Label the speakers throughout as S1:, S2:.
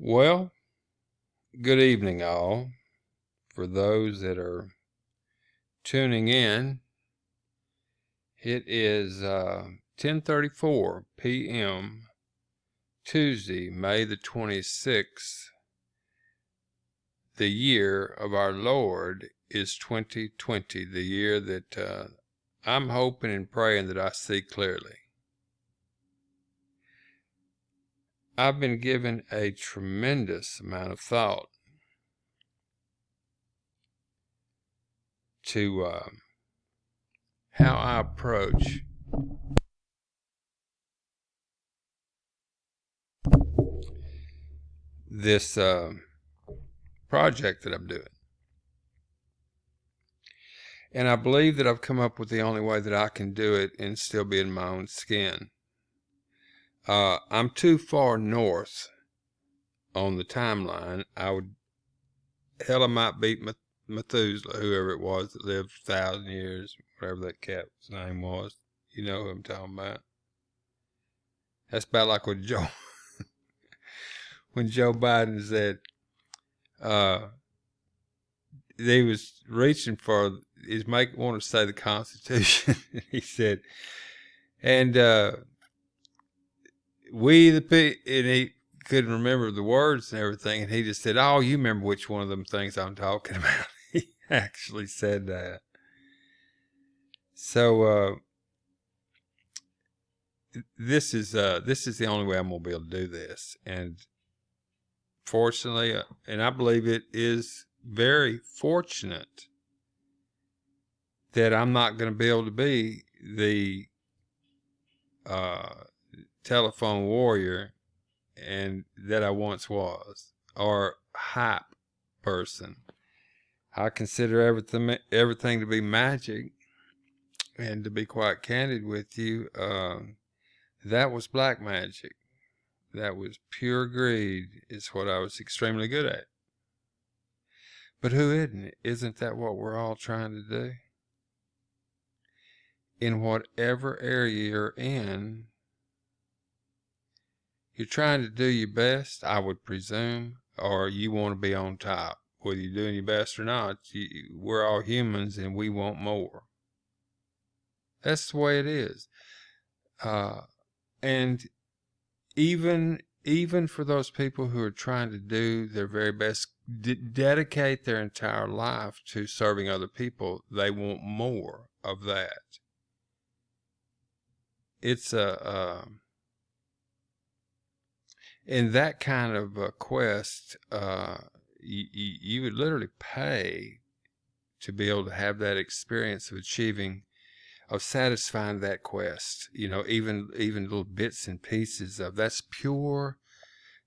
S1: Well, good evening, all. For those that are tuning in, it is 10:34 p.m. Tuesday, May the 26th. The year of our Lord is 2020, the year that I'm hoping and praying that I see clearly. I've been given a tremendous amount of thought to how I approach this project that I'm doing. And I believe that I've come up with the only way that I can do it and still be in my own skin. I'm too far north on the timeline. I might beat Methuselah, whoever it was that lived 1,000 years, whatever that cat's name was. You know who I'm talking about. That's about like when when Joe Biden said, they was reaching for want to say the Constitution. He said, and we the people, and he couldn't remember the words and everything, and he just said, "Oh, you remember which one of them things I'm talking about?" He actually said that. So this is the only way I'm gonna be able to do this, and fortunately, and I believe it is very fortunate that I'm not going to be able to be the telephone warrior and that I once was, or hype person. I consider everything to be magic, and to be quite candid with you, that was black magic. That was pure greed. Is what I was extremely good at. But who isn't? Isn't that what we're all trying to do? In whatever area you're in, you're trying to do your best, I would presume, or you want to be on top. Whether you're doing your best or not, we're all humans and we want more. That's the way it is. And even for those people who are trying to do their very best, dedicate their entire life to serving other people, they want more of that. It's in that kind of a quest, you would literally pay to be able to have that experience of satisfying that quest. Even little bits and pieces of that's pure.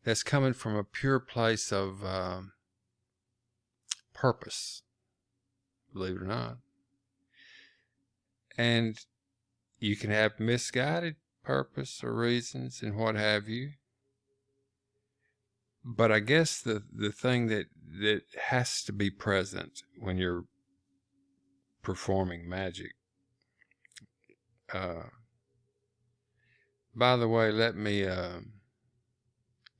S1: That's coming from a pure place of purpose, believe it or not. And you can have misguided purpose or reasons and what have you. But I guess the thing that has to be present when you're performing magic. By the way,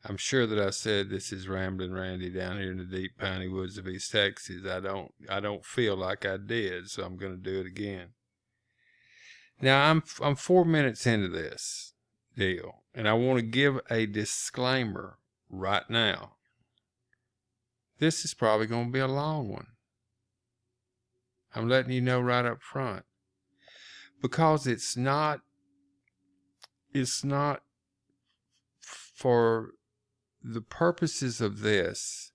S1: I'm sure that I said this is Ramblin' Randy down here in the deep piney woods of East Texas. I don't feel like I did, so I'm going to do it again. Now I'm 4 minutes into this deal, and I want to give a disclaimer right now. This is probably going to be a long one. I'm letting you know right up front, because it's not for the purposes of this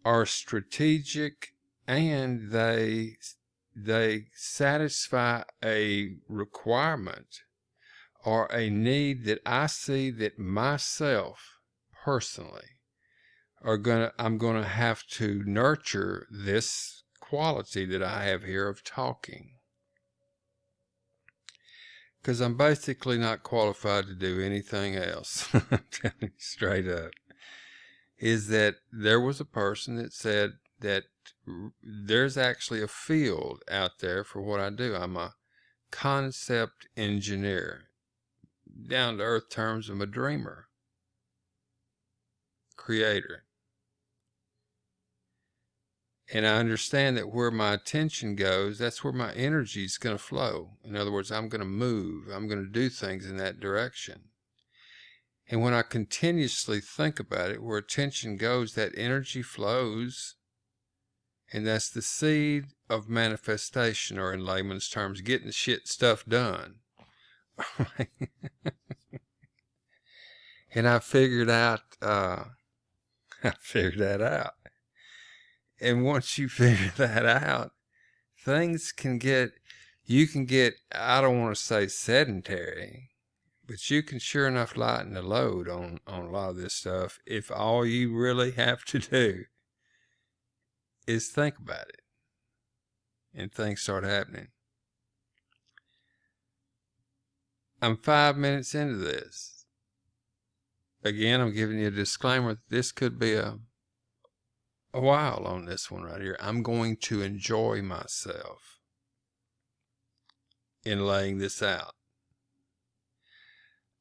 S1: are strategic, and they satisfy a requirement or a need that I see that myself personally I'm gonna have to nurture this quality that I have here of talking. Because I'm basically not qualified to do anything else. I'm telling you straight up. Is that there was a person that said that there's actually a field out there for what I do. I'm a concept engineer. Down to earth terms, I'm a dreamer. creator. And I understand that where my attention goes, that's where my energy is going to flow. In other words, I'm going to move. I'm going to do things in that direction. And when I continuously think about it, where attention goes, that energy flows. And that's the seed of manifestation, or in layman's terms, getting the shit stuff done. And I figured out, I figured that out. And once you figure that out, things can get, you can get, I don't want to say sedentary, but you can sure enough lighten the load on a lot of this stuff if all you really have to do is think about it. And things start happening. I'm 5 minutes into this. Again, I'm giving you a disclaimer. This could be a while on this one right here. I'm going to enjoy myself in laying this out.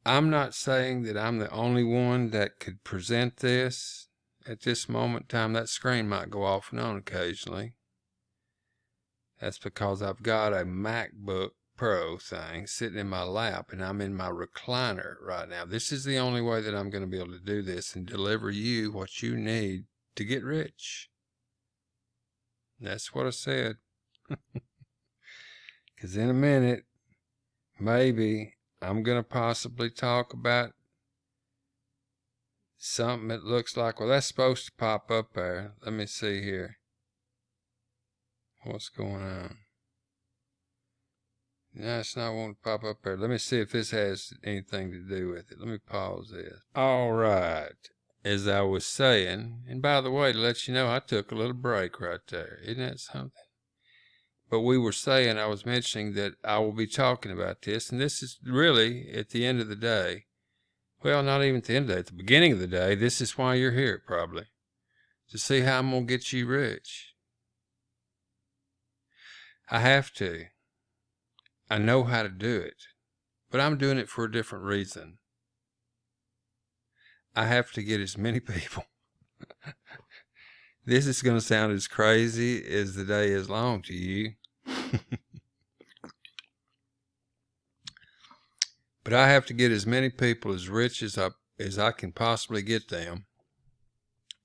S1: I'm not saying that I'm the only one that could present this at this moment in time. That screen might go off and on occasionally. That's because I've got a MacBook Pro thing sitting in my lap, and I'm in my recliner right now. This is the only way that I'm going to be able to do this and deliver you what you need to get rich. That's what I said. Because in a minute, maybe I'm going to possibly talk about something that looks like, well, that's supposed to pop up there. Let me see here. What's going on? No, it's not wanting to pop up there. Let me see if this has anything to do with it. Let me pause this. All right. As I was saying, and by the way, to let you know, I took a little break right there. Isn't that something? But we were saying, I was mentioning that I will be talking about this, and this is really at the end of the day. Well, not even at the end of the day. At the beginning of the day, this is why you're here, probably. To see how I'm going to get you rich. I have to. I know how to do it, but I'm doing it for a different reason. I have to get as many people. This is going to sound as crazy as the day is long to you. But I have to get as many people as rich as I can possibly get them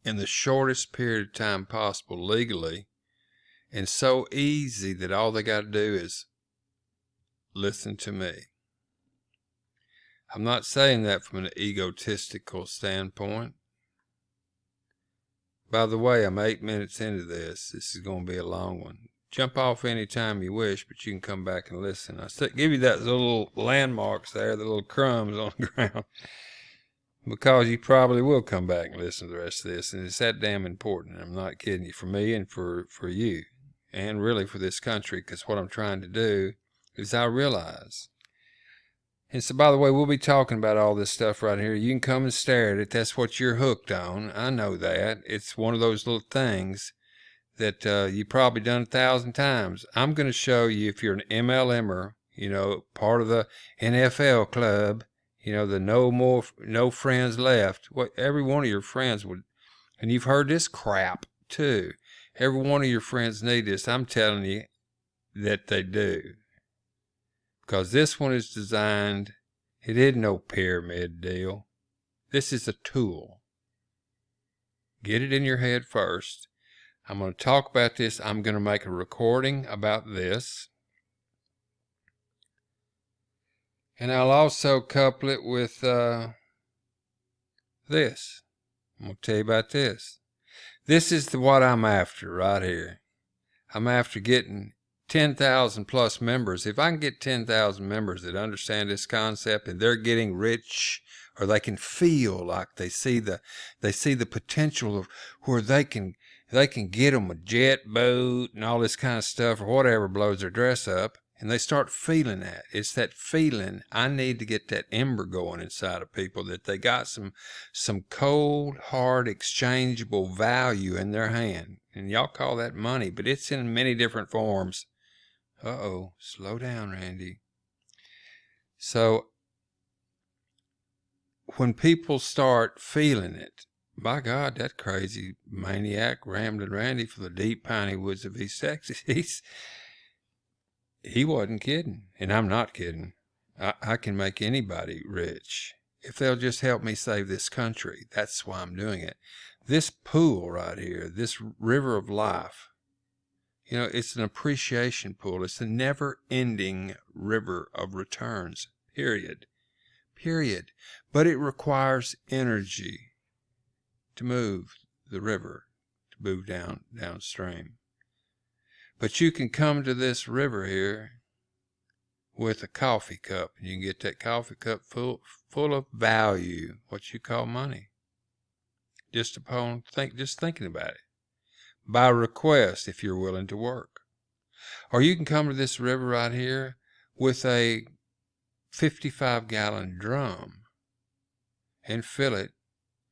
S1: in the shortest period of time possible legally, and so easy that all they got to do is listen to me. I'm not saying that from an egotistical standpoint. By the way, I'm 8 minutes into this. This is going to be a long one. Jump off anytime you wish, but you can come back and listen. I give you that little landmarks there, the little crumbs on the ground, because you probably will come back and listen to the rest of this, and it's that damn important. I'm not kidding you, for me and for you, and really for this country, because what I'm trying to do is I realize. And so, by the way, we'll be talking about all this stuff right here. You can come and stare at it. That's what you're hooked on. I know that. It's one of those little things that you've probably done 1,000 times. I'm going to show you, if you're an MLMer, part of the NFL club, the no friends left. What every one of your friends would, and you've heard this crap too. Every one of your friends need this. I'm telling you that they do. Because this one is designed, it isn't no pyramid deal. This is a tool. Get it in your head first. I'm going to talk about this. I'm going to make a recording about this. And I'll also couple it with this. I'm going to tell you about this. This is what I'm after right here. I'm after getting 10,000 plus members. If I can get 10,000 members that understand this concept and they're getting rich, or they can feel like they see the potential of where they can get them a jet boat and all this kind of stuff, or whatever blows their dress up, and they start feeling that. It's that feeling. I need to get that ember going inside of people, that they got some cold, hard, exchangeable value in their hand. And y'all call that money, but it's in many different forms. Uh-oh, slow down, Randy. So when people start feeling it, by God, that crazy maniac, Ramblin' Randy from the deep piney woods of East Texas, he wasn't kidding, and I'm not kidding. I can make anybody rich if they'll just help me save this country. That's why I'm doing it. This pool right here, this river of life, you know, it's an appreciation pool. It's a never-ending river of returns, period. Period. But it requires energy to move the river, to move downstream. But you can come to this river here with a coffee cup, and you can get that coffee cup full of value, what you call money. Just thinking about it. By request, if you're willing to work. Or you can come to this river right here with a 55-gallon drum and fill it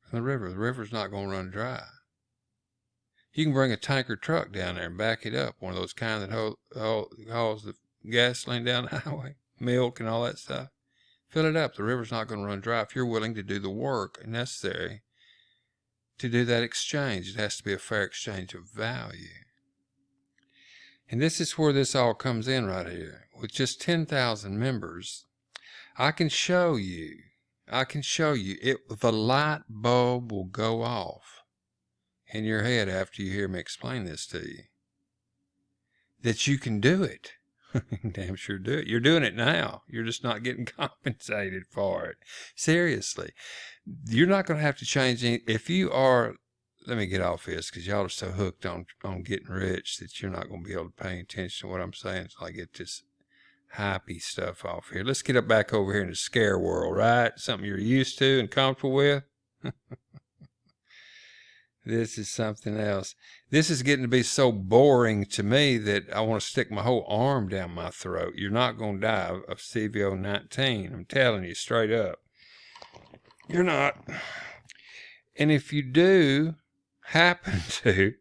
S1: from the river. The river's not going to run dry. You can bring a tanker truck down there and back it up, one of those kind that hauls the gasoline down the highway, milk and all that stuff. Fill it up. The river's not going to run dry if you're willing to do the work necessary to do that exchange. It has to be a fair exchange of value. And this is where this all comes in right here. With just 10,000 members, I can show you, the light bulb will go off in your head after you hear me explain this to you. That you can do it. Damn sure do it. You're doing it now. You're just not getting compensated for it. Seriously. You're not going to have to change any. If you are, let me get off this because y'all are so hooked on getting rich that you're not going to be able to pay attention to what I'm saying until I get this hypey stuff off here. Let's get up back over here in the scare world, right? Something you're used to and comfortable with. This is something else. This is getting to be so boring to me that I want to stick my whole arm down my throat. You're not going to die of CVO-19. I'm telling you straight up. You're not. And if you do happen to,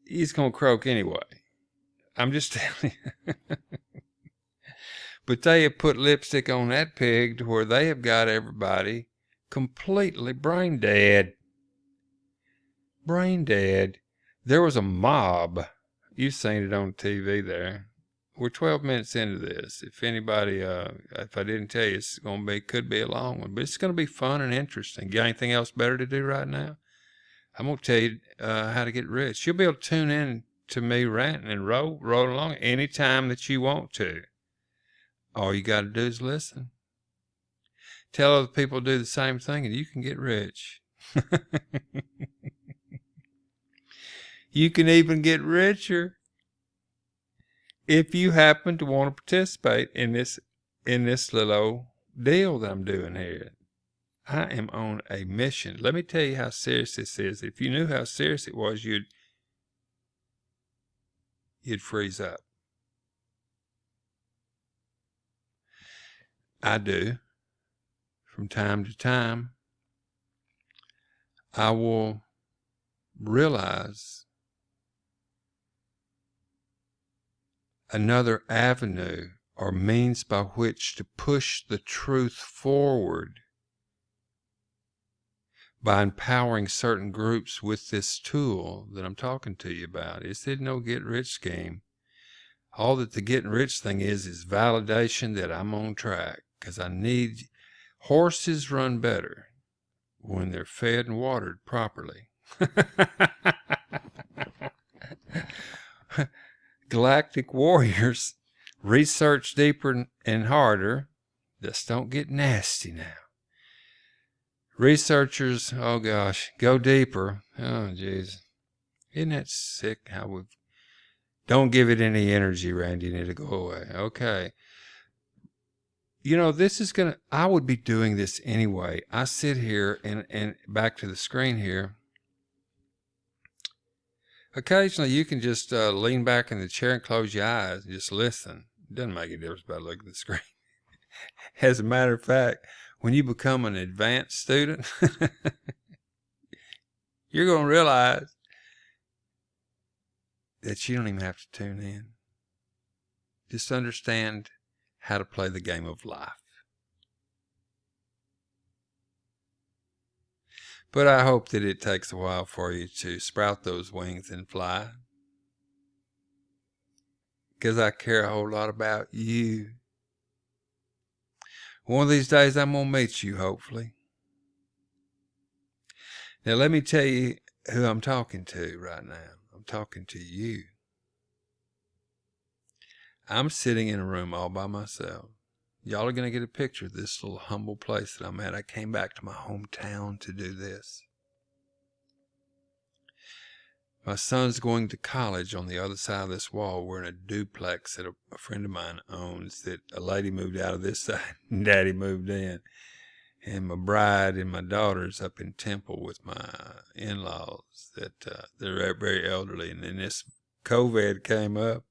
S1: he's going to croak anyway. I'm just telling you. But they have put lipstick on that pig to where they have got everybody completely brain dead. Brain dead. There was a mob. You've seen it on TV there. We're 12 minutes into this. If anybody, if I didn't tell you, it's going to be, could be a long one, but it's going to be fun and interesting. Got anything else better to do right now? I'm going to tell you how to get rich. You'll be able to tune in to me ranting and roll along anytime that you want to. All you got to do is listen. Tell other people to do the same thing and you can get rich. You can even get richer if you happen to want to participate in this little old deal that I'm doing here. I am on a mission. Let me tell you how serious this is. If you knew how serious it was, you'd freeze up. I do. From time to time, I will realize another avenue or means by which to push the truth forward by empowering certain groups with this tool that I'm talking to you about. It's no get-rich scheme. All that the getting rich thing is validation that I'm on track, because I need. Horses run better when they're fed and watered properly. Galactic warriors research deeper and harder. Just don't get nasty now. Researchers, oh gosh, go deeper. Oh jeez. Isn't that sick how we've... Don't give it any energy, Randy, and it'll go away. Okay. You know, this is going to... I would be doing this anyway. I sit here and back to the screen here. Occasionally, you can just lean back in the chair and close your eyes and just listen. It doesn't make a difference about looking at the screen. As a matter of fact, when you become an advanced student, you're going to realize that you don't even have to tune in. Just understand how to play the game of life. But I hope that it takes a while for you to sprout those wings and fly. Because I care a whole lot about you. One of these days I'm going to meet you, hopefully. Now let me tell you who I'm talking to right now. I'm talking to you. I'm sitting in a room all by myself. Y'all are going to get a picture of this little humble place that I'm at. I came back to my hometown to do this. My son's going to college on the other side of this wall. We're in a duplex that a friend of mine owns that a lady moved out of this side and Daddy moved in. And my bride and my daughter's up in Temple with my in-laws that they're very elderly. And then this COVID came up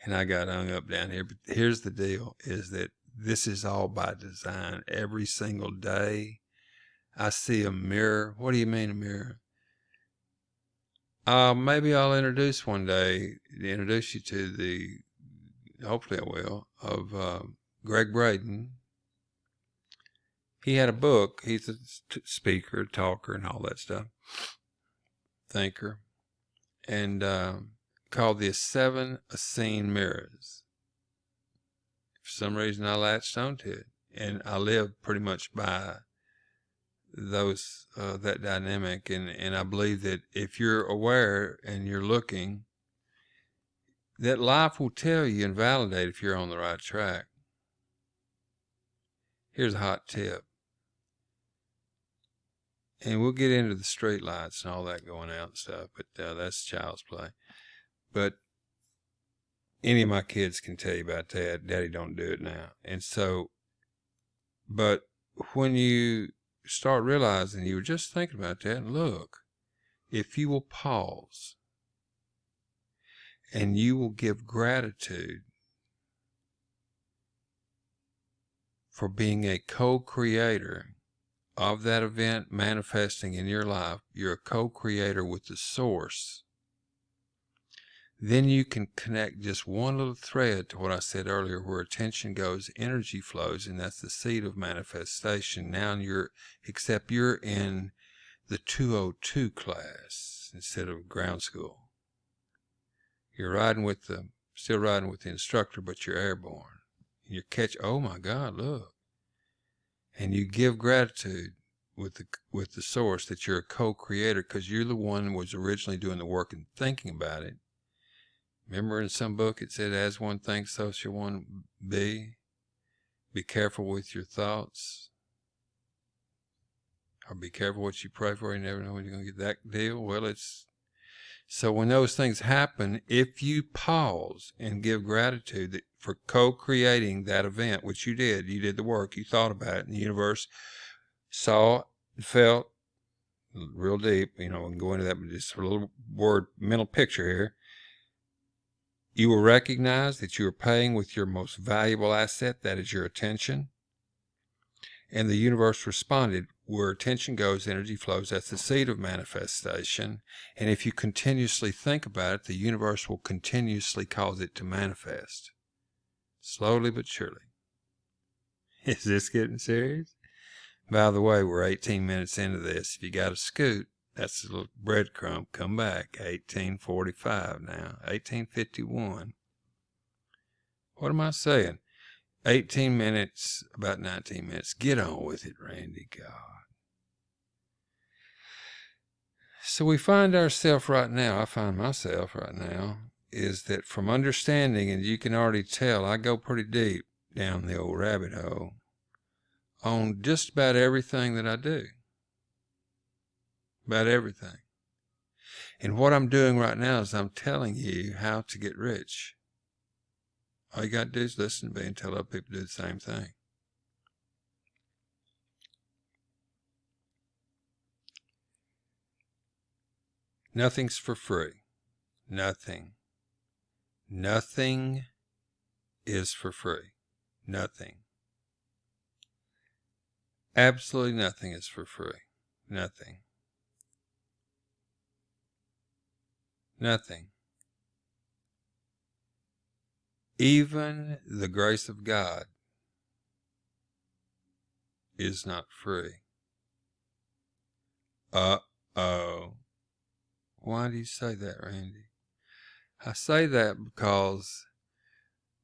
S1: and I got hung up down here. But here's the deal, is that this is all by design. Every single day I see a mirror. What do you mean a mirror? Maybe I'll introduce you to hopefully I will, of Greg Braden. He had a book. He's a speaker, talker, and all that stuff. Thinker. And called The 7 Unseen Mirrors. For some reason I latched onto it. And I live pretty much by that dynamic. And I believe that if you're aware and you're looking, that life will tell you and validate if you're on the right track. Here's a hot tip. And we'll get into the street lights and all that going out and stuff, but that's child's play. But any of my kids can tell you about that. Daddy don't do it now. And so, but when you start realizing, you were just thinking about that, and look, if you will pause and you will give gratitude for being a co-creator of that event manifesting in your life, you're a co-creator with the source, then you can connect just one little thread to what I said earlier, where attention goes, energy flows, and that's the seed of manifestation. Now except you're in the 202 class instead of ground school. You're still riding with the instructor, but you're airborne. You catch, oh my God, look. And you give gratitude with the source that you're a co-creator, because you're the one who was originally doing the work and thinking about it. Remember in some book it said, as one thinks, so shall one be. Be careful with your thoughts. Or be careful what you pray for. You never know when you're going to get that deal. Well, so when those things happen, if you pause and give gratitude for co-creating that event, which you did the work, you thought about it, and the universe saw, felt, real deep, we can go into that, but just a little mental picture here. You will recognize that you are paying with your most valuable asset, that is your attention. And the universe responded, where attention goes, energy flows. That's the seed of manifestation. And if you continuously think about it, the universe will continuously cause it to manifest. Slowly but surely. Is this getting serious? By the way, we're 18 minutes into this. If you got a scoot, that's a little breadcrumb. Come back. 1845 now. 1851. What am I saying? 18 minutes, about 19 minutes. Get on with it, Randy. God. So we find ourselves right now, I find myself right now, is that from understanding, and you can already tell, I go pretty deep down the old rabbit hole on just about everything that I do. About everything. And what I'm doing right now is I'm telling you how to get rich. All you got to do is listen to me and tell other people to do the same thing. Nothing's for free. Nothing. Nothing is for free. Nothing. Absolutely nothing is for free. Nothing. Nothing. Even the grace of God is not free. Uh-oh. Why do you say that, Randy? I say that because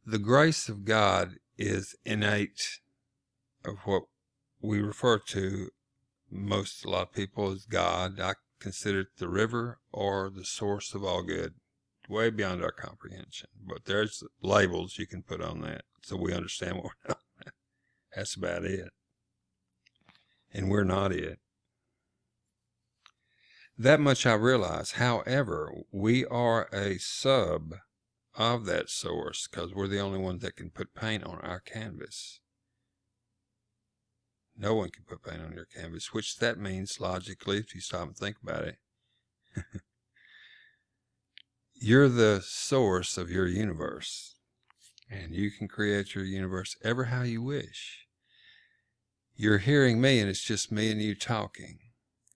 S1: the grace of God is innate of what we refer to a lot of people as God. I consider it the river or the source of all good, way beyond our comprehension. But there's labels you can put on that so we understand what we're talking about. That's about it. And we're not it. That much I realize. However, we are a sub of that source because we're the only ones that can put paint on our canvas. No one can put paint on your canvas, which that means logically, if you stop and think about it, you're the source of your universe, and you can create your universe ever how you wish. You're hearing me, and it's just me and you talking,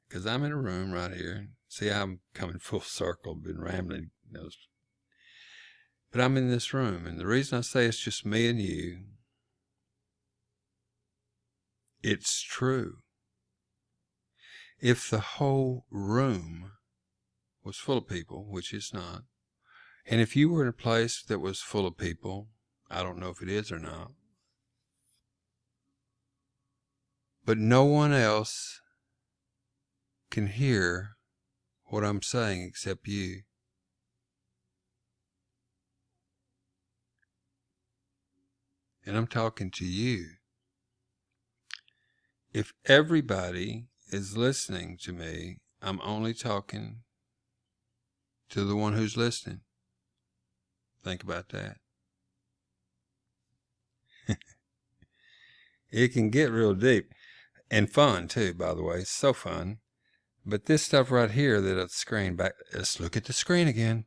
S1: because I'm in a room right here. See, I'm coming full circle, been rambling, but I'm in this room, and the reason I say it's just me and you, it's true. If the whole room was full of people, which it's not, and if you were in a place that was full of people, I don't know if it is or not, but no one else can hear what I'm saying except you. And I'm talking to you. If everybody is listening to me, I'm only talking to the one who's listening. Think about that. It can get real deep and fun too, by the way. It's so fun. But this stuff right here that at the screen, let's look at the screen again.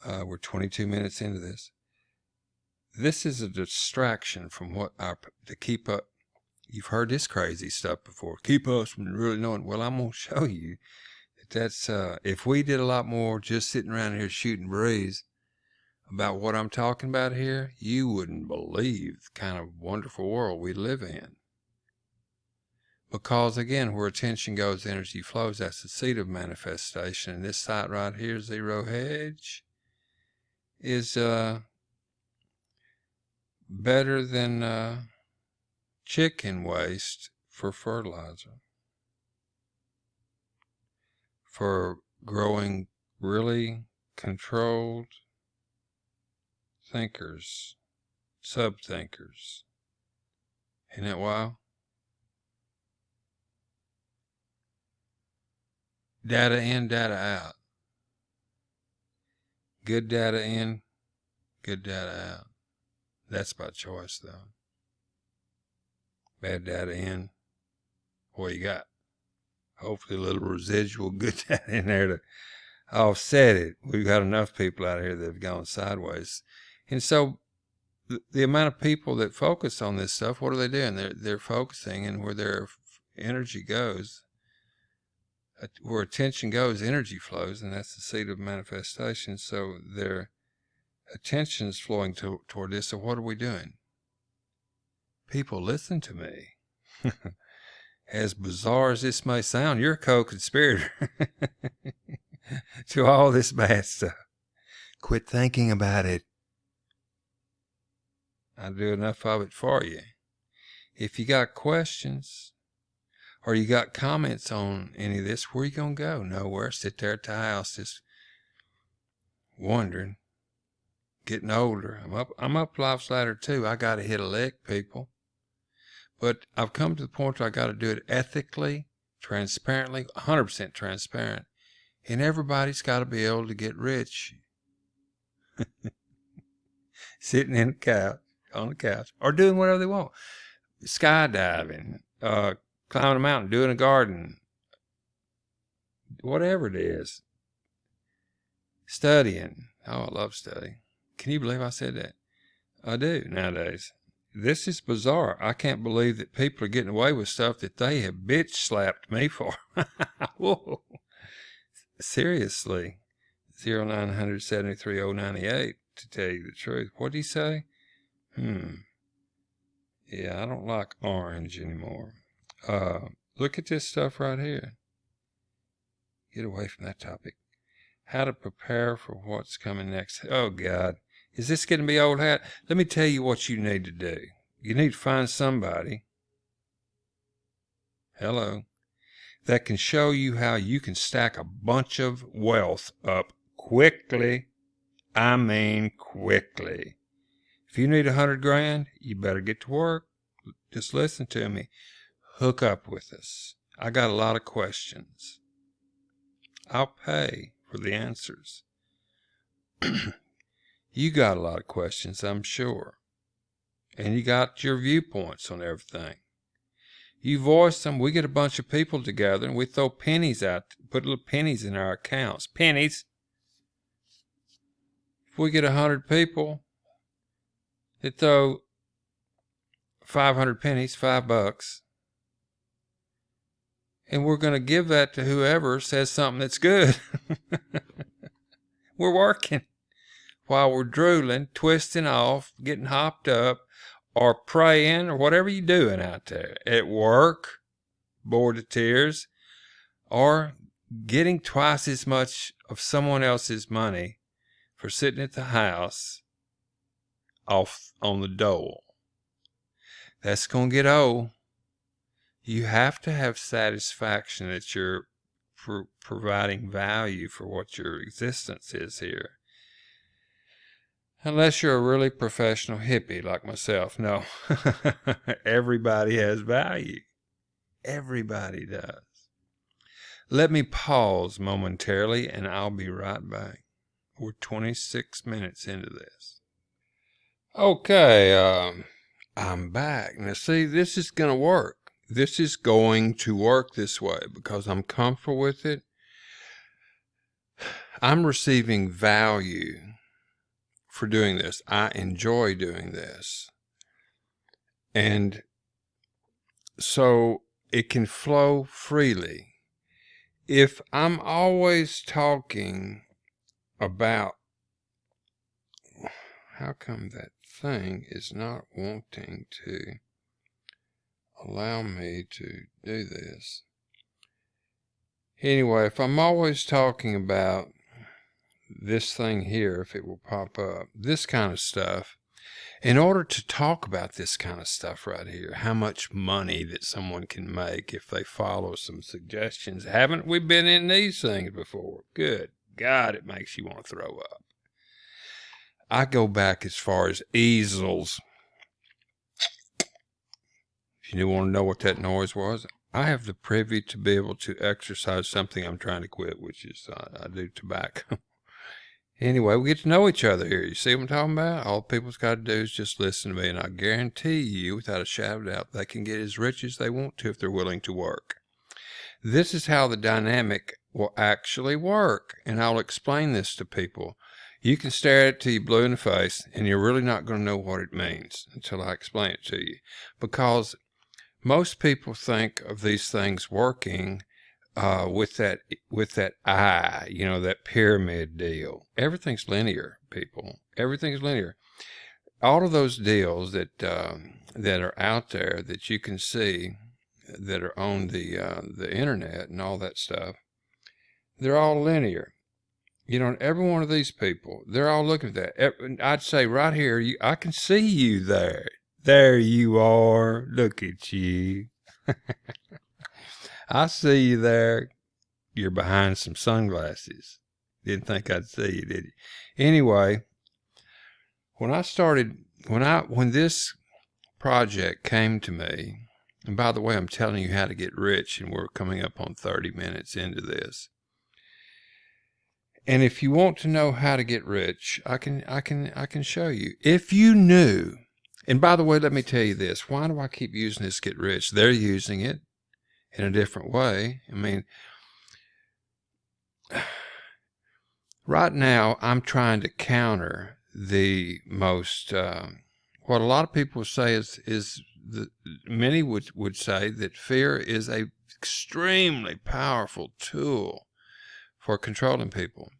S1: We're 22 minutes into this. This is a distraction from to keep up. You've heard this crazy stuff before. Keep us from really knowing. Well, I'm going to show you that's, if we did a lot more just sitting around here shooting breeze about what I'm talking about here, you wouldn't believe the kind of wonderful world we live in. Because again, where attention goes, energy flows. That's the seed of manifestation. And this site right here, Zero Hedge, is better than chicken waste for fertilizer, for growing really controlled thinkers, sub-thinkers. Isn't that wild? Data in, data out. Good data in, good data out. That's by choice, though. Bad data in, what you got? Hopefully a little residual good data in there to offset it. We've got enough people out here that have gone sideways. And so the amount of people that focus on this stuff, what are they doing? They're focusing, and where their energy goes, where attention goes, energy flows, and that's the seed of manifestation. So their attention is flowing toward this. So what are we doing? People, listen to me. As bizarre as this may sound, you're a co-conspirator to all this bad stuff. Quit thinking about it. I do enough of it for you. If you got questions or you got comments on any of this, where you going to go? Nowhere. Sit there at the house just wondering. Getting older. I'm up life's ladder too. I got to hit a lick, people. But I've come to the point where I got to do it ethically, transparently, 100% transparent. And everybody's got to be able to get rich. Sitting on the couch, or doing whatever they want. Skydiving, climbing a mountain, doing a garden, whatever it is. Studying. Oh, I love studying. Can you believe I said that? I do nowadays. This is bizarre. I can't believe that people are getting away with stuff that they have bitch slapped me for. Whoa. Seriously. 0900-73098 to tell you the truth. What did he say? Yeah, I don't like orange anymore. Look at this stuff right here. Get away from that topic. How to prepare for what's coming next. Oh, God. Is this going to be old hat? Let me tell you what you need to do. You need to find somebody, hello, that can show you how you can stack a bunch of wealth up quickly. I mean quickly. If you need 100 grand, you better get to work. Just listen to me. Hook up with us. I got a lot of questions. I'll pay for the answers. You got a lot of questions, I'm sure. And you got your viewpoints on everything. You voice them. We get a bunch of people together and we throw pennies out, put little pennies in our accounts. Pennies. If we get 100 people that throw 500 pennies, $5, and we're going to give that to whoever says something that's good. We're working while we're drooling, twisting off, getting hopped up, or praying, or whatever you're doing out there. At work, bored to tears, or getting twice as much of someone else's money for sitting at the house off on the dole. That's going to get old. You have to have satisfaction that you're providing value for what your existence is here. Unless you're a really professional hippie like myself. No. Everybody has value. Everybody does. Let me pause momentarily and I'll be right back. We're 26 minutes into this. Okay, I'm back. Now see, this is going to work. This is going to work this way because I'm comfortable with it. I'm receiving value for doing this. I enjoy doing this. And so it can flow freely. If I'm always talking about how come that thing is not wanting to allow me to do this. Anyway, if I'm always talking about this thing here, if it will pop up, this kind of stuff, in order to talk about this kind of stuff right here, how much money that someone can make if they follow some suggestions. Haven't we been in these things before? Good God, it makes you want to throw up. I go back as far as easels. If you want to know what that noise was, I have the privy to be able to exercise something I'm trying to quit, which is I do tobacco. Anyway, we get to know each other here. You see what I'm talking about? All people's got to do is just listen to me, and I guarantee you, without a shadow of a doubt, they can get as rich as they want to if they're willing to work. This is how the dynamic will actually work, and I'll explain this to people. You can stare at it till you're blue in the face, and you're really not going to know what it means until I explain it to you. Because most people think of these things working with that eye, you know, that pyramid deal. Everything's linear, people. Everything's linear. All of those deals that are out there that you can see that are on the internet and all that stuff, they're all linear. You know, every one of these people, they're all looking at that. I'd say right here, I can see you there. There you are. Look at you. I see you there. You're behind some sunglasses. Didn't think I'd see you, did you? Anyway, when this project came to me, and by the way, I'm telling you how to get rich, and we're coming up on 30 minutes into this. And if you want to know how to get rich, I can show you. If you knew, and by the way, let me tell you this. Why do I keep using this get rich? They're using it in a different way. I mean, right now I'm trying to counter the most, what a lot of people say many would say that fear is a extremely powerful tool for controlling people.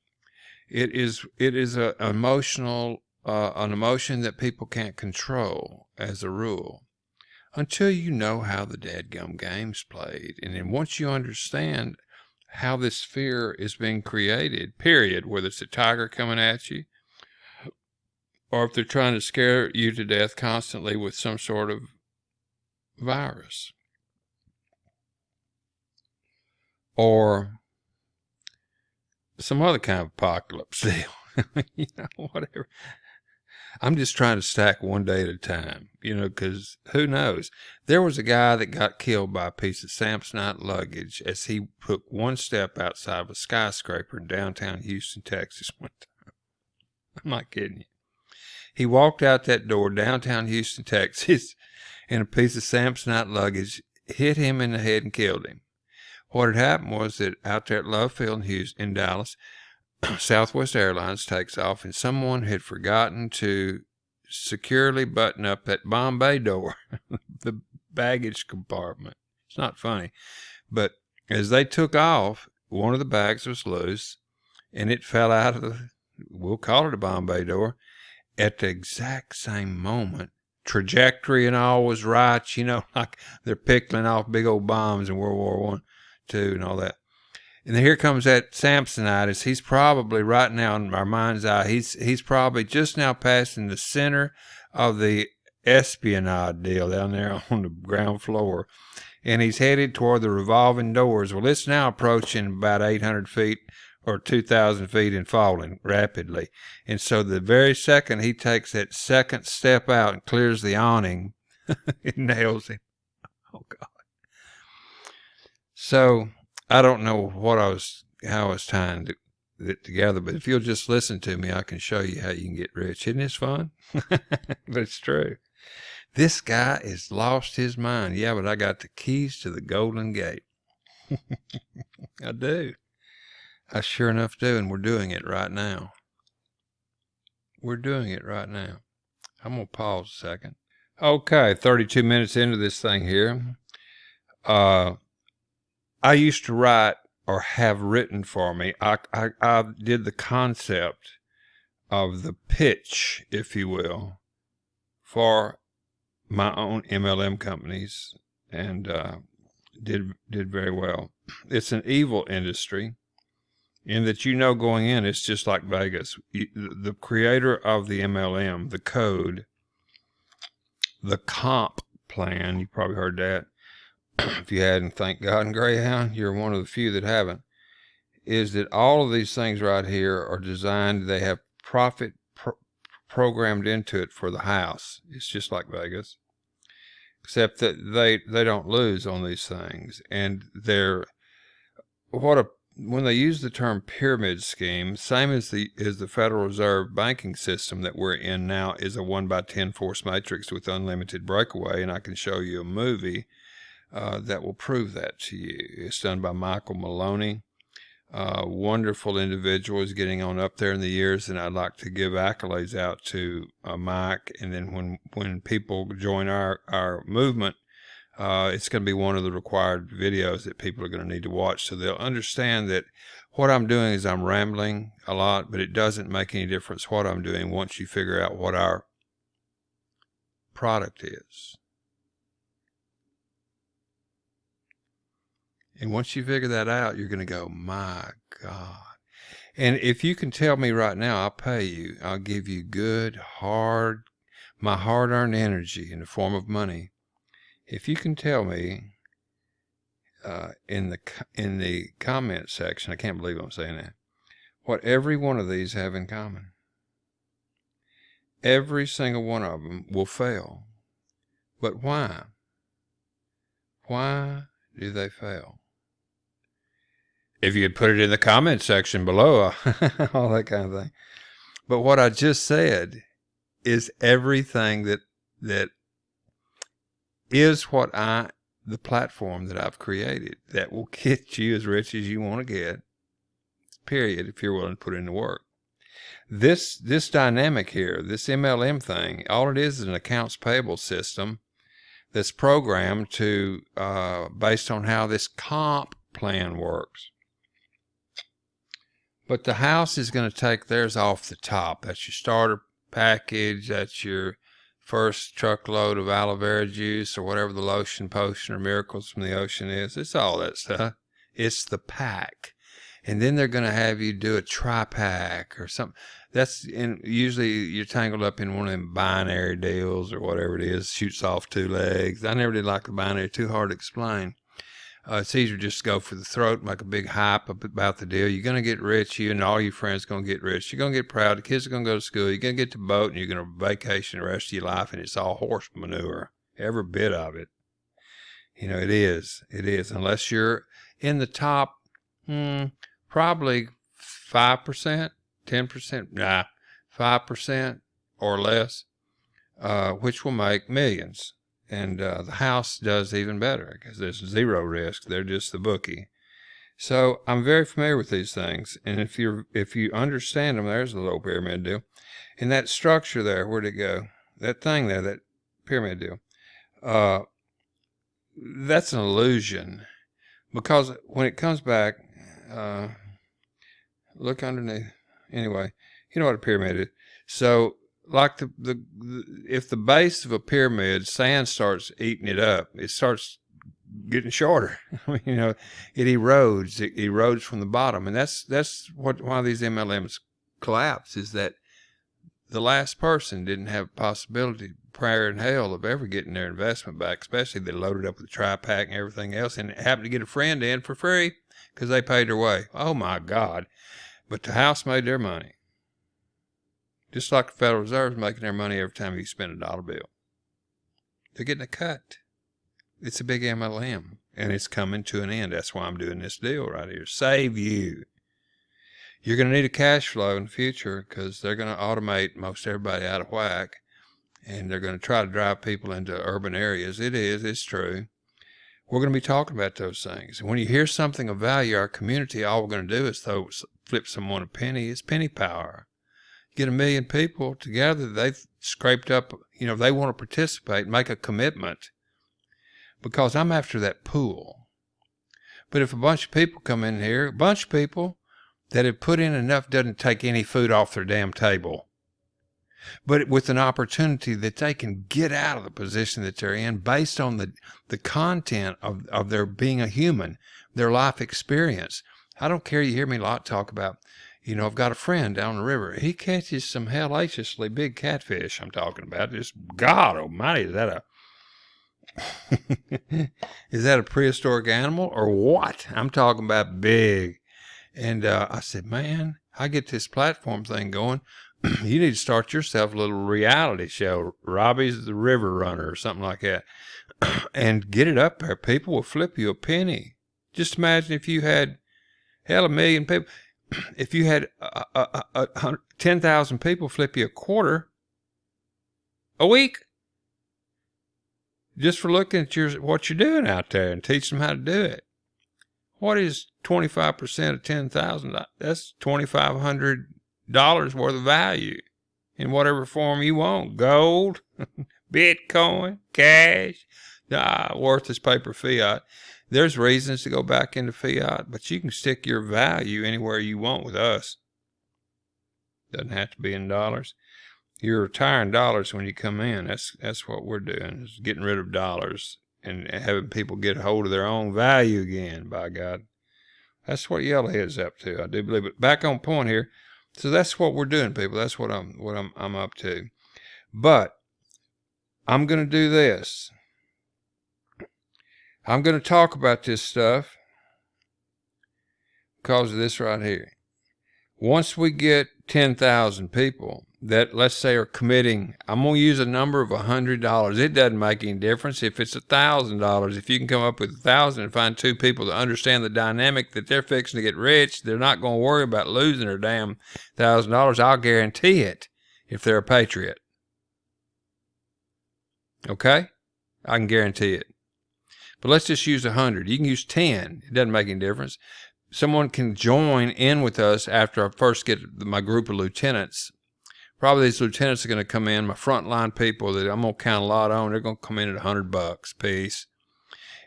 S1: It is an emotion that people can't control as a rule until you know how the dadgum game's played. And then once you understand how this fear is being created, period, whether it's a tiger coming at you or if they're trying to scare you to death constantly with some sort of virus or some other kind of apocalypse deal. Whatever. I'm just trying to stack one day at a time, because who knows? There was a guy that got killed by a piece of Samsonite luggage as he took one step outside of a skyscraper in downtown Houston, Texas one time. I'm not kidding you. He walked out that door, downtown Houston, Texas, and a piece of Samsonite luggage hit him in the head and killed him. What had happened was that out there at Love Field in Dallas, Southwest Airlines takes off, and someone had forgotten to securely button up that Bombay door, the baggage compartment. It's not funny, but as they took off, one of the bags was loose, and it fell out of we'll call it a Bombay door. At the exact same moment, trajectory and all was right, like they're pickling off big old bombs in World War I, II, and all that. And then here comes that Samsonite. He's probably right now in our mind's eye. He's probably just now passing the center of the Esplanade deal down there on the ground floor, and he's headed toward the revolving doors. Well, it's now approaching about 800 feet or 2,000 feet and falling rapidly. And so the very second he takes that second step out and clears the awning, it nails him. Oh God! So I don't know how I was tying it together, but if you'll just listen to me, I can show you how you can get rich. Isn't this fun? But it's true. This guy has lost his mind. Yeah, but I got the keys to the Golden Gate. I do. I sure enough do, and we're doing it right now. We're doing it right now. I'm going to pause a second. Okay, 32 minutes into this thing here. I used to write or have written for me. I did the concept of the pitch, if you will, for my own MLM companies, and did very well. It's an evil industry in that going in, it's just like Vegas. The creator of the MLM, the code, the comp plan, you probably heard that. If you hadn't, thank God and Greyhound, you're one of the few that haven't, is that all of these things right here are designed, they have profit programmed into it for the house. It's just like Vegas, except that they don't lose on these things. And when they use the term pyramid scheme, same as the Federal Reserve banking system that we're in now is a 1x10 force matrix with unlimited breakaway, and I can show you a movie that will prove that to you. It's done by Michael Maloney. Wonderful individual. Is getting on up there in the years, and I'd like to give accolades out to Mike. And then when people join our movement, it's going to be one of the required videos that people are going to need to watch, so they'll understand that what I'm doing is I'm rambling a lot, but it doesn't make any difference what I'm doing once you figure out what our product is. And once you figure that out, you're going to go, my God. And if you can tell me right now, I'll pay you. I'll give you my hard-earned energy in the form of money. If you can tell me in the comment section, I can't believe I'm saying that, what every one of these have in common. Every single one of them will fail. But why? Why do they fail? If you could put it in the comment section below, all that kind of thing. But what I just said is everything that is the platform that I've created that will get you as rich as you want to get, period, if you're willing to put in the work. This dynamic here, this MLM thing, all it is an accounts payable system that's programmed to, based on how this comp plan works. But the house is going to take theirs off the top. That's your starter package. That's your first truckload of aloe vera juice or whatever the lotion, potion, or miracles from the ocean is. It's all that stuff. It's the pack. And then they're going to have you do a tri-pack or something. Usually you're tangled up in one of them binary deals or whatever it is, shoots off two legs. I never did like the binary, too hard to explain. It's easier just to go for the throat, make a big hype about the deal. You're going to get rich. You and all your friends are going to get rich. You're going to get proud. The kids are going to go to school. You're going to get to boat, and you're going to vacation the rest of your life, and it's all horse manure, every bit of it. It is. It is. Unless you're in the top, probably 5%, 10%, 5% or less, which will make millions. And the house does even better because there's zero risk. They're just the bookie. So I'm very familiar with these things. And if you understand them, there's the low pyramid deal. And that structure there, where'd it go? That thing there, that pyramid deal, that's an illusion. Because when it comes back, look underneath. Anyway, you know what a pyramid is. So, like if the base of a pyramid, sand starts eating it up, it starts getting shorter. It erodes. It erodes from the bottom, and that's why these MLMs collapse. Is that the last person didn't have a possibility, prayer in hell, of ever getting their investment back, especially they loaded up with the tri-pack and everything else, and happened to get a friend in for free because they paid their way. Oh my God! But the house made their money. Just like the Federal Reserve is making their money every time you spend a dollar bill. They're getting a cut. It's a big MLM, and it's coming to an end. That's why I'm doing this deal right here. Save you. You're going to need a cash flow in the future because they're going to automate most everybody out of whack, and they're going to try to drive people into urban areas. It's true. We're going to be talking about those things. When you hear something of value, our community, all we're going to do is flip someone a penny. It's penny power. Get 1 million people together, they've scraped up, they want to participate, make a commitment, because I'm after that pool. But if a bunch of people come in here, a bunch of people that have put in enough doesn't take any food off their damn table, but with an opportunity that they can get out of the position that they're in based on the content of their being a human, their life experience. I don't care, you hear me a lot talk about, I've got a friend down the river. He catches some hellaciously big catfish I'm talking about. Just, God almighty, is that a prehistoric animal or what? I'm talking about big. And I said, man, I get this platform thing going. You need to start yourself a little reality show, Robbie's the River Runner or something like that, and get it up there. People will flip you a penny. Just imagine if you had, 1 million people. If you had 10,000 people flip you a quarter a week, just for looking at what you're doing out there and teach them how to do it. What is 25% of 10,000? That's $2,500 worth of value in whatever form you want. Gold, Bitcoin, cash, worthless paper fiat. There's reasons to go back into fiat, but you can stick your value anywhere you want with us. Doesn't have to be in dollars. You're retiring dollars when you come in. That's what we're doing, is getting rid of dollars and having people get hold of their own value again, by God. That's what Yellowhead's up to, I do believe. But back on point here. So that's what we're doing, people. That's what I'm up to. But I'm going to do this. I'm going to talk about this stuff because of this right here. Once we get 10,000 people that, let's say, are committing, I'm going to use a number of $100. It doesn't make any difference if it's $1,000. If you can come up with 1,000 and find 2 people that understand the dynamic that they're fixing to get rich, they're not going to worry about losing their damn $1,000. I'll guarantee it if they're a patriot. Okay? I can guarantee it. But let's just use 100. You can use 10. It doesn't make any difference. Someone can join in with us after I first get my group of lieutenants. Probably these lieutenants are going to come in, my frontline people that I'm going to count a lot on. They're going to come in at $100 a piece.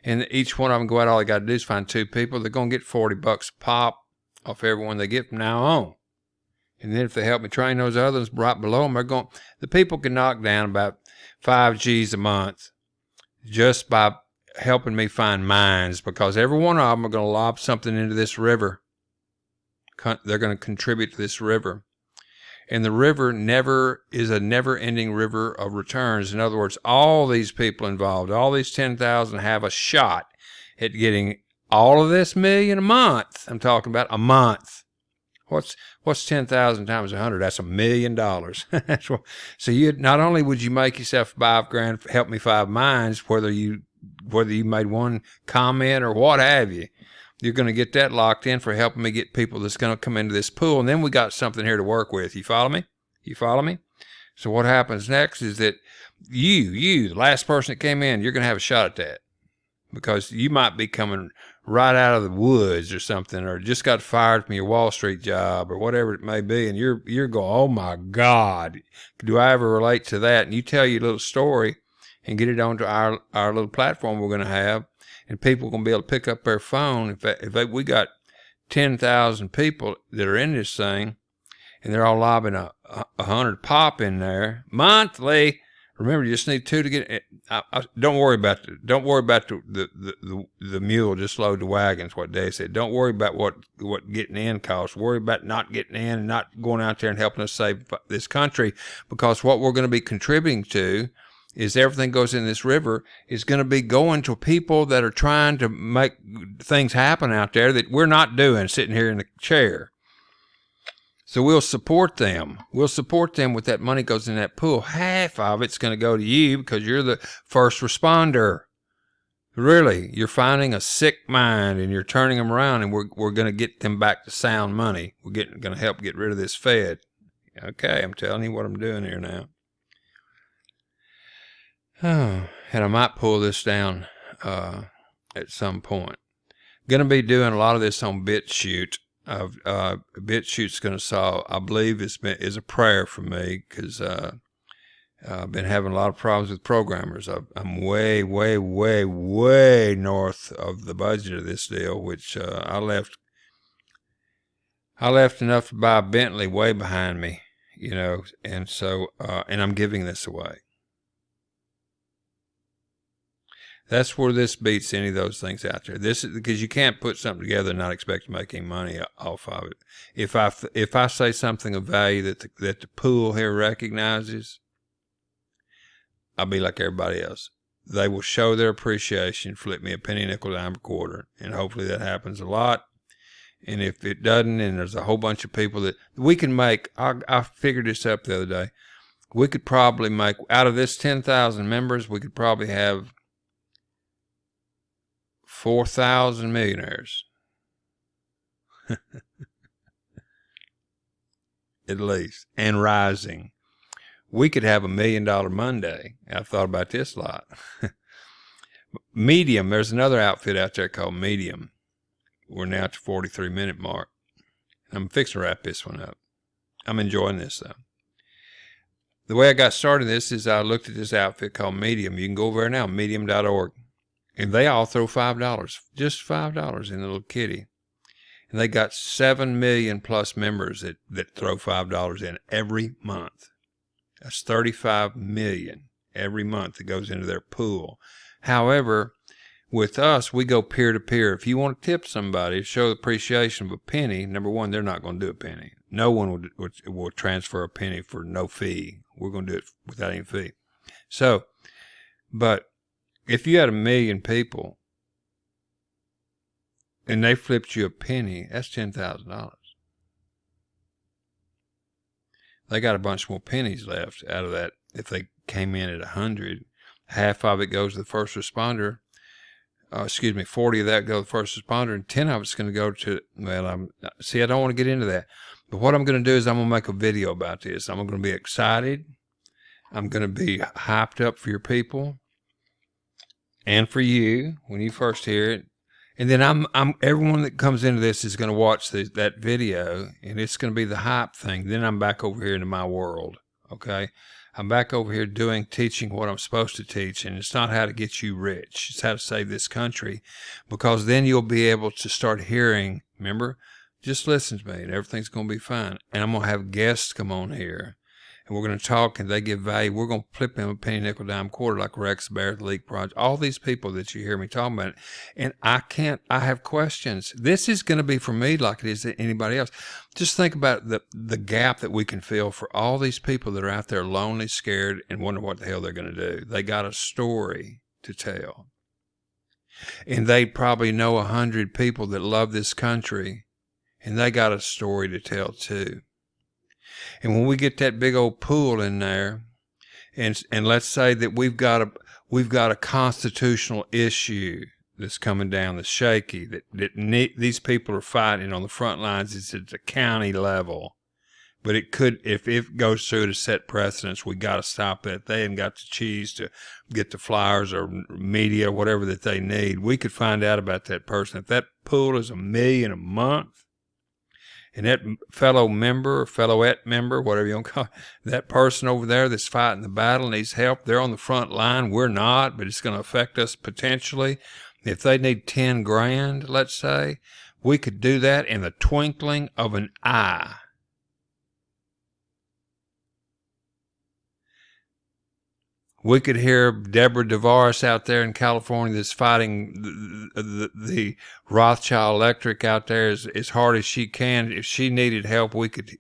S1: And each one of them go out, all they got to do is find 2 people. They're going to get $40 a pop off everyone they get from now on. And then if they help me train those others right below them, the people can knock down about 5 G's a month just by helping me find mines, because every one of them are going to lob something into this river. They're going to contribute to this river. And the river is a never-ending river of returns. In other words, all these people involved, all these 10,000 have a shot at getting all of this million a month. I'm talking about a month. What's 10,000 times 100? That's $1 million. That's what. So not only would you make yourself $5,000, help me five mines, whether you made one comment or what have you. You're going to get that locked in for helping me get people that's going to come into this pool. And then we got something here to work with. You follow me? You follow me? So what happens next is that the last person that came in, you're going to have a shot at that, because you might be coming right out of the woods or something, or just got fired from your Wall Street job or whatever it may be. And you're going, oh my God, do I ever relate to that? And you tell your little story and get it onto our little platform we're going to have. And people are going to be able to pick up their phone. If we got 10,000 people that are in this thing, and they're all lobbing a 100 pop in there monthly. Remember, you just need two to get it. Don't worry about the mule. Just load the wagons. What Dave said. Don't worry about what getting in costs. Worry about not getting in and not going out there and helping us save this country, because what we're going to be contributing to is everything goes in this river is going to be going to people that are trying to make things happen out there that we're not doing, sitting here in the chair. So we'll support them. We'll support them with that money goes in that pool. Half of it's going to go to you because you're the first responder. Really, you're finding a sick mind and you're turning them around, and we're going to get them back to sound money. We're going to help get rid of this Fed. Okay, I'm telling you what I'm doing here now. Oh, and I might pull this down at some point. Going to be doing a lot of this on BitChute. BitChute's going to solve, I believe, is a prayer for me, because I've been having a lot of problems with programmers. I'm way, way, way, way north of the budget of this deal, which I left enough to buy a Bentley way behind me, and so and I'm giving this away. That's where this beats any of those things out there. This is because you can't put something together and not expect to make any money off of it. If I say something of value that the pool here recognizes, I'll be like everybody else. They will show their appreciation, flip me a penny, nickel, dime, a quarter, and hopefully that happens a lot. And if it doesn't, and there's a whole bunch of people that we can make, I figured this up the other day. We could probably make, out of this 10,000 members, we could probably have 4,000 millionaires. At least. And rising. We could have $1 million Monday. I've thought about this a lot. Medium. There's another outfit out there called Medium. We're now at the 43-minute mark. I'm fixing to wrap this one up. I'm enjoying this, though. The way I got started in this is I looked at this outfit called Medium. You can go over there now, medium.org. And they all throw $5, just $5 in the little kitty. And they got 7 million plus members that throw $5 in every month. That's 35 million every month that goes into their pool. However, with us, we go peer to peer. If you want to tip somebody, show appreciation of a penny, number one, they're not going to do a penny. No one will transfer a penny for no fee. We're going to do it without any fee. So, but if you had 1 million people and they flipped you a penny, that's $10,000. They got a bunch more pennies left out of that. If they came in at 100, half of it goes to the first responder. 40 of that go to the first responder, and 10 of it's going to go to, I don't want to get into that. But what I'm going to do is I'm going to make a video about this. I'm going to be excited. I'm going to be hyped up for your people. And for you, when you first hear it. And then everyone that comes into this is going to watch that video, and it's going to be the hype thing. Then I'm back over here into my world, okay? I'm back over here teaching what I'm supposed to teach, and it's not how to get you rich. It's how to save this country, because then you'll be able to start hearing, remember, just listen to me, and everything's going to be fine. And I'm going to have guests come on here, and we're going to talk, and they give value, we're going to flip them a penny, nickel, dime, quarter, like Rex Bear, the Leak Project, all these people that you hear me talking about. And I have questions. This is going to be for me like it is to anybody else. Just think about the gap that we can fill for all these people that are out there lonely, scared, and wonder what the hell they're going to do. They got a story to tell. And they probably know 100 people that love this country, and they got a story to tell too. And when we get that big old pool in there, and let's say that we've got a constitutional issue that's coming down that's shaky, these people are fighting on the front lines. It's at the county level, but it could, if it goes through to set precedents, we got to stop it. They haven't got the cheese to get the flyers or media or whatever that they need. We could find out about that person. If that pool is $1 million a month, and that fellow member or fellowette member, whatever you want to call it, that person over there that's fighting the battle needs help, they're on the front line. We're not, but it's going to affect us potentially. If they need 10 grand, let's say, we could do that in the twinkling of an eye. We could hear Deborah DeVaris out there in California that's fighting the Rothschild Electric out there as hard as she can. If she needed help, we could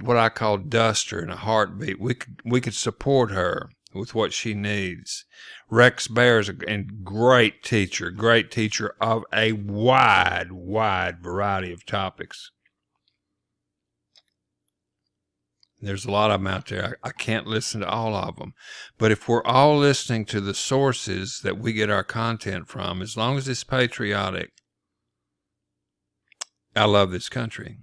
S1: what I call dust her in a heartbeat. We could support her with what she needs. Rex Bear is a great teacher of a wide variety of topics. There's a lot of them out there. I can't listen to all of them. But if we're all listening to the sources that we get our content from, as long as it's patriotic, I love this country.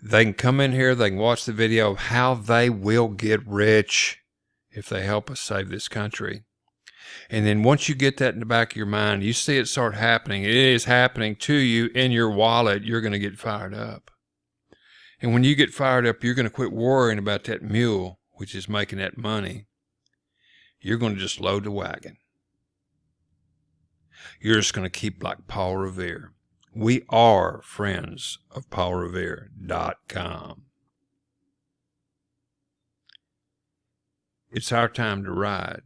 S1: They can come in here, they can watch the video of how they will get rich if they help us save this country. And then once you get that in the back of your mind, you see it start happening. It is happening to you in your wallet. You're going to get fired up. And when you get fired up, you're going to quit worrying about that mule, which is making that money. You're going to just load the wagon. You're just going to keep like Paul Revere. We are friends of PaulRevere.com. It's our time to ride.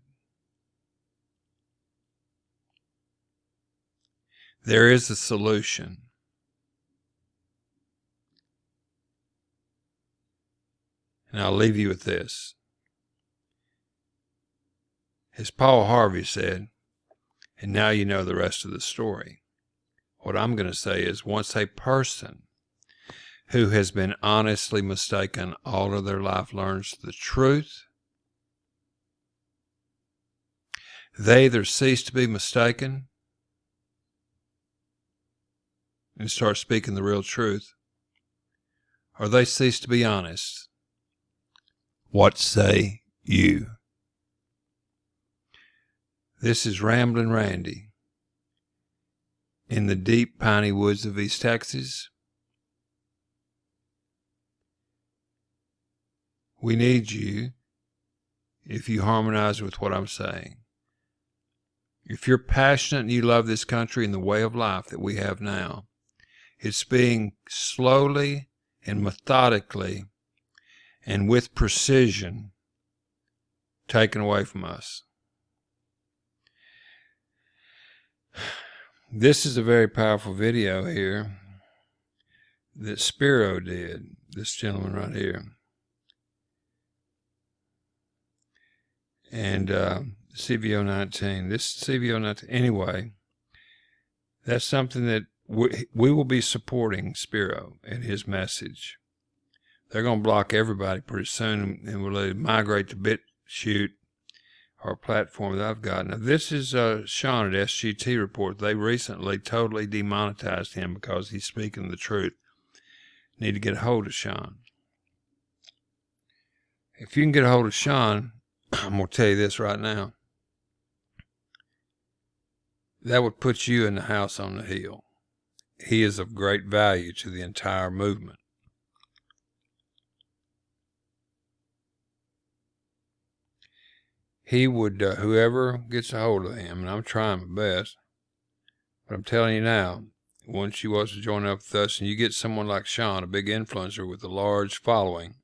S1: There is a solution. And I'll leave you with this. As Paul Harvey said, and now you know the rest of the story. What I'm going to say is, once a person who has been honestly mistaken all of their life learns the truth, they either cease to be mistaken and start speaking the real truth, or they cease to be honest. What say you? This is Ramblin' Randy in the deep piney woods of East Texas. We need you if you harmonize with what I'm saying. If you're passionate and you love this country and the way of life that we have now, it's being slowly and methodically and with precision taken away from us. This is a very powerful video here that Spiro did, this gentleman right here. And CVO 19, this CVO 19, anyway, that's something that we will be supporting Spiro and his message. They're going to block everybody pretty soon, and we'll migrate to BitChute, our platform that I've got. Now, this is Sean at SGT Report. They recently totally demonetized him because he's speaking the truth. Need to get a hold of Sean. If you can get a hold of Sean, I'm going to tell you this right now. That would put you in the house on the hill. He is of great value to the entire movement. He would, whoever gets a hold of him, and I'm trying my best, but I'm telling you now, once you was to join up with us and you get someone like Sean, a big influencer with a large following,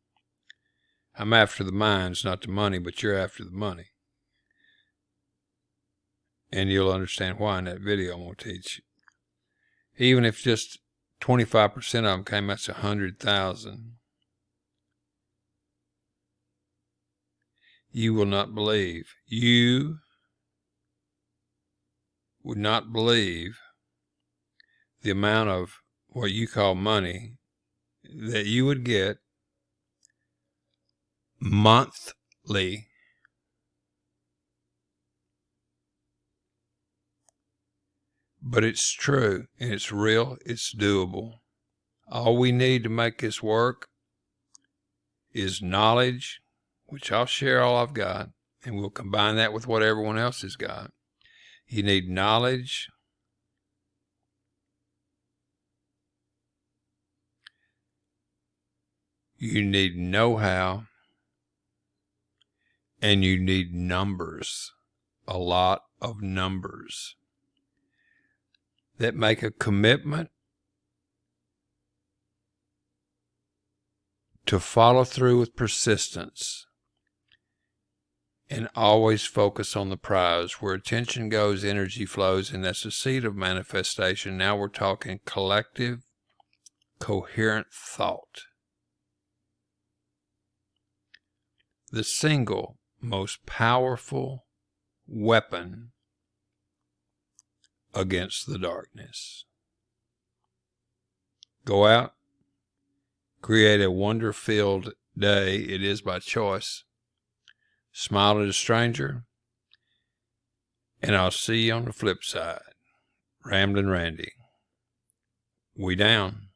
S1: I'm after the minds, not the money, but you're after the money. And you'll understand why in that video I'm going to teach you. Even if just 25% of them came, that's 100,000. You will not believe. You would not believe the amount of what you call money that you would get monthly. But it's true, and it's real, it's doable. All we need to make this work is knowledge, which I'll share all I've got, and we'll combine that with what everyone else has got. You need knowledge. You need know-how. And you need numbers. A lot of numbers that make a commitment to follow through with persistence and always focus on the prize. Where attention goes, energy flows, and that's the seed of manifestation. Now we're talking collective, coherent thought. The single most powerful weapon against the darkness. Go out, create a wonder-filled day. It is by choice. Smile at a stranger, and I'll see you on the flip side. Ramblin' Randy. We down.